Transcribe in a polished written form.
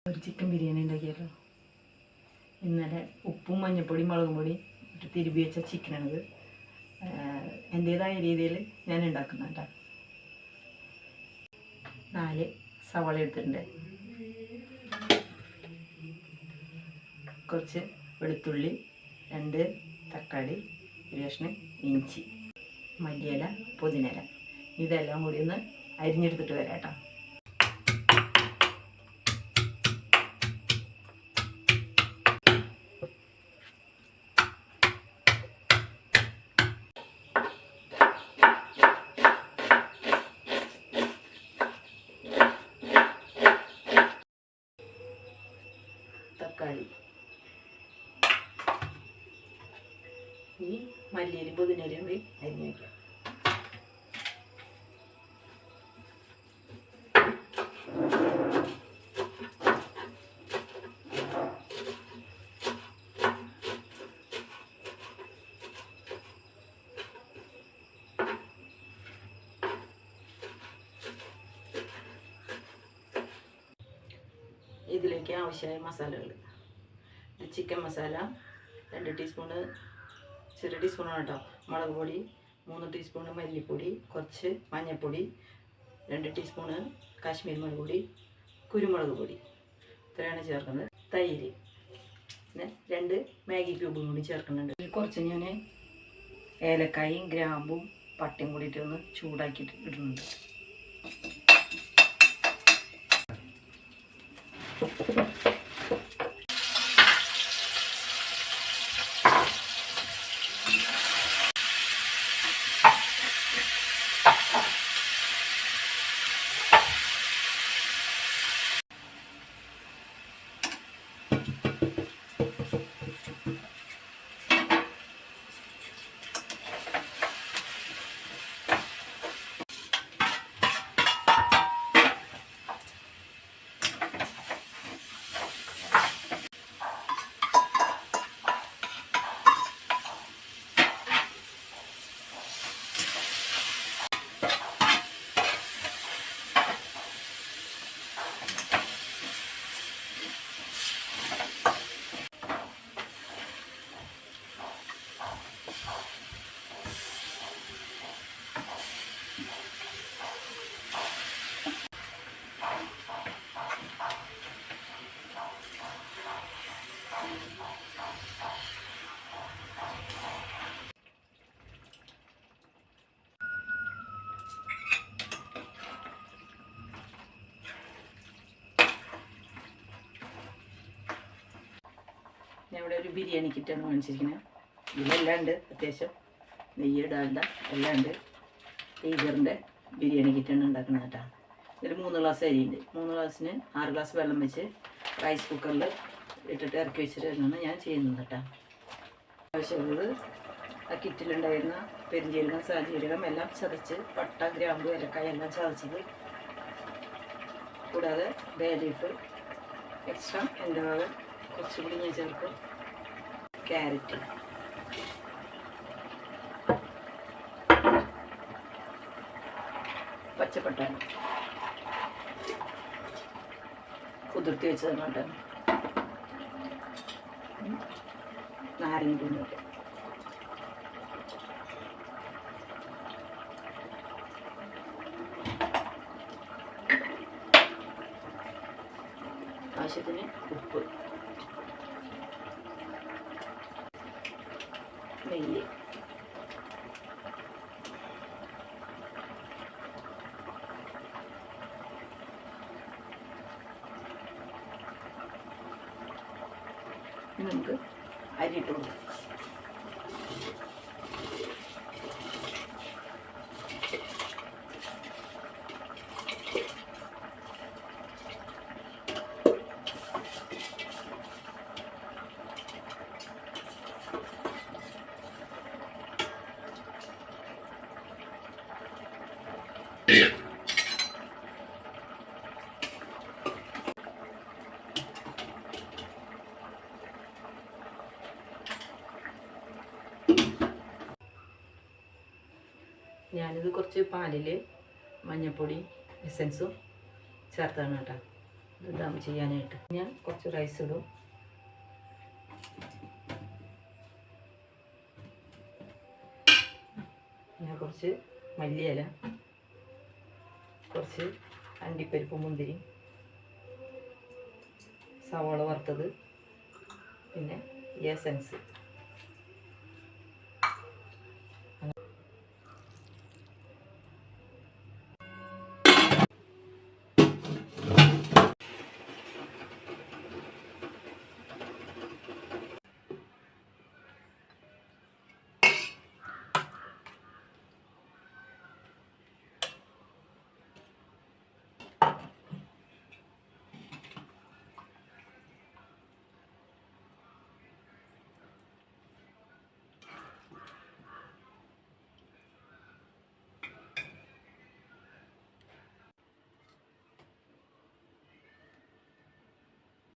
ഒരു ചിക്കൻ ബിരിയാണി ഉണ്ടാക്കിയല്ലോ. ഇന്നലെ ഉപ്പും മഞ്ഞൾപ്പൊടിയും മുളകും പൊടി ഇട്ട് തിരുമ്പി വെച്ച ചിക്കനാണിത്. എൻ്റേതായ രീതിയിൽ ഞാൻ ഉണ്ടാക്കുന്നുണ്ട്. 4 സവാള എടുത്തിട്ടുണ്ട്, കുറച്ച് വെളുത്തുള്ളി, 2 തക്കാളി, ഒരു കഷ്ണം ഇഞ്ചി, മല്ലിയില, പുതിനയില, ഇതെല്ലാം കൂടി ഒന്ന് അരിഞ്ഞെടുത്തിട്ട് വരാം കേട്ടോ. തക്കാളി, ഈ മല്ലിയിലും പുതിനയിലും കൂടി അരിഞ്ഞ് വയ്ക്കാം. ഇതിലേക്ക് ആവശ്യമായ മസാലകൾ: ചിക്കൻ മസാല 2 ടീസ്പൂണ്, ചെറിയ ടീസ്പൂണാണ് കേട്ടോ. മുളക് പൊടി 3 ടീസ്പൂണ്, മല്ലിപ്പൊടി, കുറച്ച് മഞ്ഞൾപ്പൊടി, 2 ടീസ്പൂണ് കാശ്മീരി മുളക് പൊടി, കുരുമുളക് പൊടി, ഇത്രയാണ് ചേർക്കുന്നത്. തൈര്, പിന്നെ 2 മാഗി ക്യൂബും കൂടി ചേർക്കുന്നുണ്ട്. കുറച്ച് ഞാൻ ഏലക്കായും ഗ്രാമ്പും പട്ടയും കൂടിയിട്ട് ഒന്ന് ചൂടാക്കിയിട്ട് ഇടുന്നുണ്ട്. ഞാൻ ഇവിടെ ഒരു ബിരിയാണി കിറ്റാണ് വാങ്ങിച്ചിരിക്കുന്നത്. ഇതിലെല്ലാം ഉണ്ട്, അത്യാവശ്യം നെയ്യ്, ഡാൽഡ എല്ലാം ഉണ്ട്. ടീഗറിൻ്റെ ബിരിയാണി കിറ്റാണ് ഉണ്ടാക്കുന്നത് കേട്ടോ. ഇതിൽ 3 ഗ്ലാസ് അരിയുണ്ട്. 3 ഗ്ലാസ്സിന് 6 ഗ്ലാസ് വെള്ളം വെച്ച് റൈസ് കുക്കറിൽ ഇട്ടിട്ട് ഇറക്കി വെച്ചിട്ടാണ് ഞാൻ ചെയ്യുന്നത് കേട്ടോ. ആവശ്യമുള്ളത് ആ കിറ്റിലുണ്ടായിരുന്ന പെരുംജീരകം, സാജീരകം എല്ലാം ചതച്ച്, പട്ട, ഗ്രാമ്പു, ഏലക്കായ എല്ലാം ചതച്ചത്, കൂടാതെ ബേ ലീഫ് എക്സ്ട്രാ എൻ്റെ വക കുറച്ചുകൂടി ഞാൻ ചേർക്കും. ക്യാരറ്റ്, പച്ചപ്പട്ടാണി കുതിർത്തി വെച്ചതാണ് കേട്ടോ. നാരങ്ങ കുഞ്ഞിട്ട് ആവശ്യത്തിന് ഉപ്പ്, നെയ്യ്, നമുക്ക് അരിയിട്ട് കൊടുക്കാം. ഞാനിത് കുറച്ച് പാലിൽ മഞ്ഞൾപ്പൊടി എസൻസും ചേർത്താണ് കേട്ടോ. ഇത് ദം ചെയ്യാനായിട്ട്. ഞാൻ കുറച്ച് റൈസ് ഇടും. ഞാൻ കുറച്ച് മല്ലിയില, കുറച്ച് അണ്ടിപ്പരിപ്പ്, മുന്തിരി, സവാള വറുത്തത്, പിന്നെ എസൻസ്